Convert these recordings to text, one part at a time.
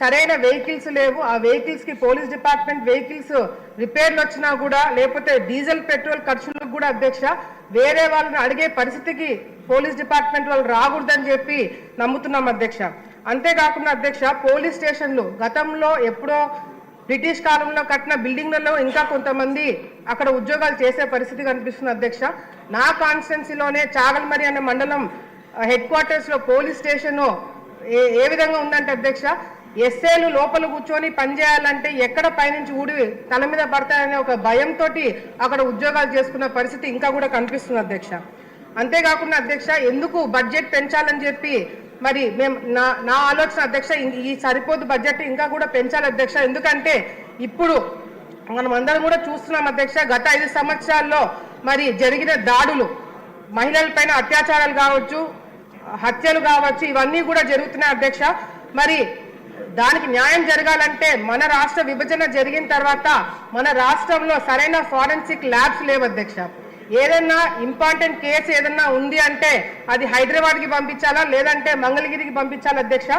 సరైన వెహికల్స్ లేవు. ఆ వెహికల్స్ కి పోలీస్ డిపార్ట్మెంట్ వెహికల్స్ రిపేర్లు వచ్చినా కూడా, లేకపోతే డీజిల్ పెట్రోల్ ఖర్చులకు కూడా అధ్యక్ష వేరే వాళ్ళని అడిగే పరిస్థితికి పోలీస్ డిపార్ట్మెంట్ వాళ్ళు రాకూడదని చెప్పి నమ్ముతున్నాం అధ్యక్ష. అంతేకాకుండా అధ్యక్ష పోలీస్ స్టేషన్లు గతంలో ఎప్పుడో బ్రిటిష్ కాలంలో కట్టిన బిల్డింగ్లలో ఇంకా కొంతమంది అక్కడ ఉద్యోగాలు చేసే పరిస్థితి కనిపిస్తుంది అధ్యక్ష. నా కాన్స్టిట్యున్సీలోనే చాగల్మరి అనే మండలం హెడ్ క్వార్టర్స్ లో పోలీస్ స్టేషన్ ఏ విధంగా ఉందంటే అధ్యక్ష, ఎస్ఏలు లోపల కూర్చొని పనిచేయాలంటే ఎక్కడ పైనుంచి ఊడి తల మీద పడతాయనే ఒక భయంతో అక్కడ ఉద్యోగాలు చేసుకున్న పరిస్థితి ఇంకా కూడా కనిపిస్తుంది అధ్యక్ష. అంతేకాకుండా అధ్యక్ష ఎందుకు బడ్జెట్ పెంచాలని చెప్పి మరి మేము నా ఆలోచన అధ్యక్ష, ఈ సరిపోదు బడ్జెట్ ఇంకా కూడా పెంచాలి అధ్యక్ష. ఎందుకంటే ఇప్పుడు మనం అందరం కూడా చూస్తున్నాం అధ్యక్ష, గత 5 సంవత్సరాల్లో మరి జరిగిన దాడులు, మహిళలపైన అత్యాచారాలు కావచ్చు, హత్యలు కావచ్చు, ఇవన్నీ కూడా జరుగుతున్నాయి అధ్యక్ష. మరి దానికి న్యాయం జరగాలంటే మన రాష్ట్ర విభజన జరిగిన తర్వాత మన రాష్ట్రంలో సరైన ఫారెన్సిక్ ల్యాబ్స్ లేవు అధ్యక్ష. ఏదన్నా ఇంపార్టెంట్ కేసు ఏదన్నా ఉంది అంటే అది హైదరాబాద్కి పంపించాలా, లేదంటే మంగళగిరికి పంపించాలి అధ్యక్ష.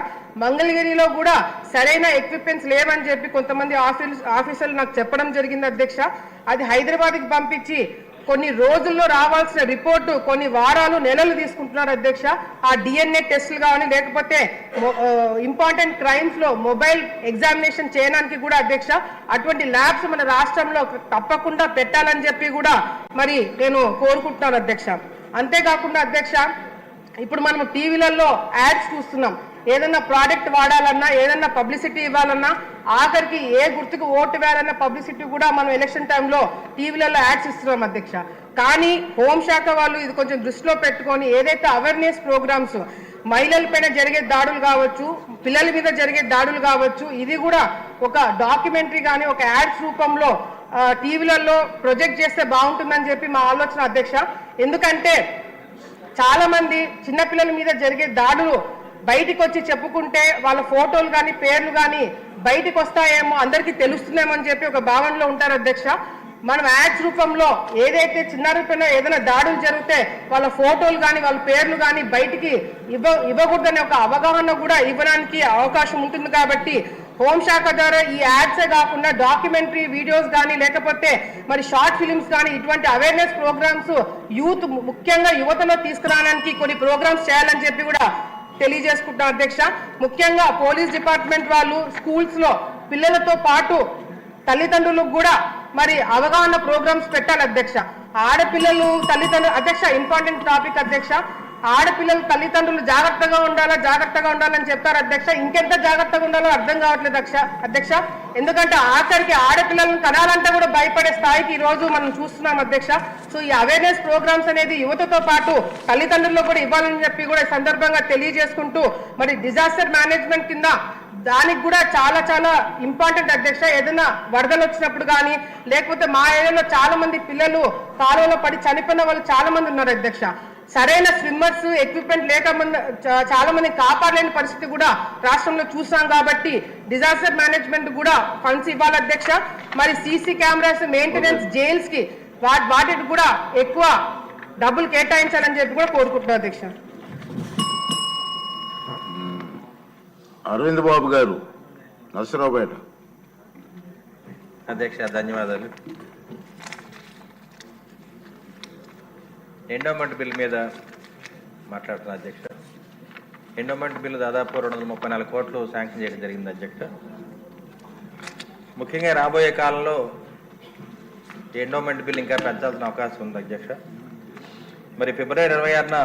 మంగళగిరిలో కూడా సరైన ఎక్విప్మెంట్స్ లేవని చెప్పి కొంతమంది ఆఫీసర్లు నాకు చెప్పడం జరిగింది అధ్యక్ష. అది హైదరాబాద్కి పంపించి కొన్ని రోజుల్లో రావాల్సిన రిపోర్టు కొన్ని వారాలు నెలలు తీసుకుంటున్నారు అధ్యక్ష. ఆ డిఎన్ఏ టెస్టులు కానీ లేకపోతే ఇంపార్టెంట్ క్రైమ్స్ లో మొబైల్ ఎగ్జామినేషన్ చేయడానికి కూడా అధ్యక్ష అటువంటి ల్యాబ్స్ మన రాష్ట్రంలో తప్పకుండా పెట్టాలని చెప్పి కూడా మరి నేను కోరుకుంటున్నాను అధ్యక్ష. అంతేకాకుండా అధ్యక్ష ఇప్పుడు మనం టీవీలలో యాడ్స్ చూస్తున్నాం. ఏదన్నా ప్రోడక్ట్ వాడాలన్నా, ఏదన్నా పబ్లిసిటీ ఇవ్వాలన్నా, ఆఖరికి ఏ గుర్తుకు ఓటు వేయాలన్న పబ్లిసిటీ కూడా మనం ఎలక్షన్ టైంలో టీవీలలో యాడ్స్ ఇస్తున్నాం అధ్యక్ష. కానీ హోంశాఖ వాళ్ళు ఇది కొంచెం దృష్టిలో పెట్టుకొని ఏదైతే అవేర్నెస్ ప్రోగ్రామ్స్ మహిళలపైన జరిగే దాడులు కావచ్చు, పిల్లల మీద జరిగే దాడులు కావచ్చు, ఇది కూడా ఒక డాక్యుమెంటరీ కానీ ఒక యాడ్స్ రూపంలో టీవీలలో ప్రొజెక్ట్ చేస్తే బాగుంటుందని చెప్పి మా ఆలోచన అధ్యక్ష. ఎందుకంటే చాలా మంది చిన్నపిల్లల మీద జరిగే దాడులు బయటికి వచ్చి చెప్పుకుంటే వాళ్ళ ఫోటోలు కానీ పేర్లు కానీ బయటికి వస్తాయేమో, అందరికీ తెలుస్తుందేమో అని చెప్పి ఒక భావనలో ఉంటారు అధ్యక్ష. మనం యాడ్స్ రూపంలో ఏదైతే చిన్నారిపైన ఏదైనా దాడులు జరిగితే వాళ్ళ ఫోటోలు కానీ వాళ్ళ పేర్లు కానీ బయటికి ఇవ్వకూడదనే ఒక అవగాహన కూడా ఇవ్వడానికి అవకాశం ఉంటుంది. కాబట్టి హోంశాఖ ద్వారా ఈ యాడ్సే కాకుండా డాక్యుమెంటరీ వీడియోస్ కానీ లేకపోతే మరి షార్ట్ ఫిలిమ్స్ కానీ ఇటువంటి అవేర్నెస్ ప్రోగ్రామ్స్ యూత్ ముఖ్యంగా యువతలో తీసుకురావడానికి కొన్ని ప్రోగ్రామ్స్ చేయాలని చెప్పి కూడా తెలియజేసుకుంటాం అధ్యక్ష. ముఖ్యంగా పోలీస్ డిపార్ట్మెంట్ వాళ్ళు స్కూల్స్ లో పిల్లలతో పాటు తల్లిదండ్రులకు కూడా మరి అవగాహన ప్రోగ్రామ్స్ పెట్టాలి అధ్యక్ష. ఆడపిల్లలు తల్లిదండ్రులు అధ్యక్ష ఇంపార్టెంట్ టాపిక్ అధ్యక్ష. ఆడపిల్లలు తల్లిదండ్రులు జాగ్రత్తగా ఉండాలని చెప్తారు అధ్యక్ష. ఇంకెంత జాగ్రత్తగా ఉండాలో అర్థం కావట్లేదు అధ్యక్ష. ఎందుకంటే ఆఖరికి ఆడపిల్లలను కనాలంటే కూడా భయపడే స్థాయికి ఈ రోజు మనం చూస్తున్నాం అధ్యక్ష. సో ఈ అవేర్నెస్ ప్రోగ్రామ్స్ అనేది యువతతో పాటు తల్లిదండ్రులకు కూడా ఇవ్వాలని చెప్పి కూడా ఈ సందర్భంగా తెలియజేసుకుంటూ మరి డిజాస్టర్ మేనేజ్మెంట్ కింద దానికి కూడా చాలా చాలా ఇంపార్టెంట్ అధ్యక్ష. ఏదైనా వరదలు వచ్చినప్పుడు కానీ లేకపోతే మా ఏరియాలో చాలా మంది పిల్లలు కాలువలో పడి చనిపోయిన వాళ్ళు చాలా మంది ఉన్నారు అధ్యక్ష. సరైన స్విమ్మర్స్ ఎక్విప్మెంట్ లేక చాలా మంది కాపాడలేని పరిస్థితి కూడా రాష్ట్రంలో చూసాం. కాబట్టి డిజాస్టర్ మేనేజ్మెంట్ కూడా ఫండ్స్ ఇవ్వాలి అధ్యక్ష. మరి సీసీ కెమెరాస్ మెయింటెనెన్స్ జైల్స్ కి వాటికి కూడా ఎక్కువ డబ్బులు కేటాయించాలని చెప్పి కూడా కోరుకుంటున్నాం అధ్యక్ష. అరవింద్ బాబు గారు నరసరావుపేట. అధ్యక్ష ధన్యవాదాలు. ఎండోమెంట్ బిల్ మీద మాట్లాడుతున్నా అధ్యక్ష. ఎండోమెంట్ బిల్లు దాదాపు 234 కోట్లు శాంక్షన్ చేయడం జరిగింది అధ్యక్ష. ముఖ్యంగా రాబోయే కాలంలో ఎండోమెంట్ బిల్ ఇంకా పెంచాల్సిన అవకాశం ఉంది అధ్యక్ష. మరి ఫిబ్రవరి 26న